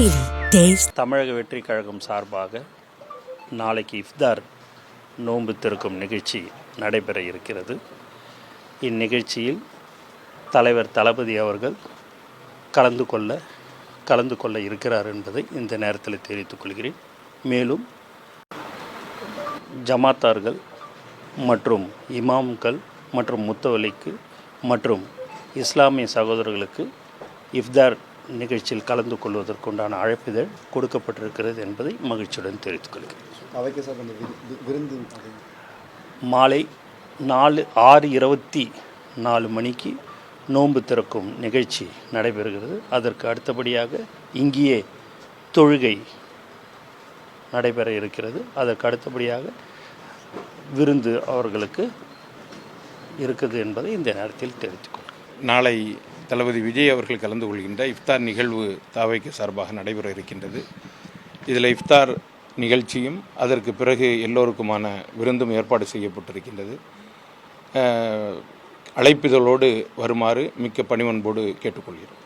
Daily. Taste. தமிழக வெற்றி கழகம் சார்பாக நாளைக்கு இஃப்தார் நோன்பு திறக்கும் நிகழ்ச்சி நடைபெற இருக்கிறது. இந்நிகழ்ச்சியில் தலைவர் தளபதி அவர்கள் கலந்து கொள்ள இருக்கிறார் என்பதை இந்த நேரத்தில் தெரிவித்துக் கொள்கிறேன். மேலும் ஜமாத்தார்கள் மற்றும் இமாம்கள் மற்றும் முத்தவலிக்கு மற்றும் இஸ்லாமிய சகோதரர்களுக்கு இஃப்தார் நிகழ்ச்சியில் கலந்து கொள்வதற்குண்டான அழைப்பிதழ் கொடுக்கப்பட்டிருக்கிறது என்பதை மகிழ்ச்சியுடன் தெரிவித்துக் கொள்கிறேன். மாலை 6:24 மணிக்கு நோன்பு திறக்கும் நிகழ்ச்சி நடைபெறுகிறது. அதற்கு அடுத்தபடியாக இங்கேயே தொழுகை நடைபெற இருக்கிறது. அதற்கு அடுத்தபடியாக விருந்து அவர்களுக்கு இருக்குது என்பதை இந்த நேரத்தில் தெரிவித்துக் கொள்கிறேன். நாளை தளபதி விஜய் அவர்கள் கலந்து கொள்கின்ற இஃப்தார் நிகழ்வு தாவைக்கு சார்பாக நடைபெற இருக்கின்றது. இதில் இஃப்தார் நிகழ்ச்சியும் அதற்கு பிறகு எல்லோருக்குமான விருந்தும் ஏற்பாடு செய்யப்பட்டிருக்கின்றது. அழைப்பிதழோடு வருமாறு மிக்க பணிவன்போடு கேட்டுக்கொள்கிறோம்.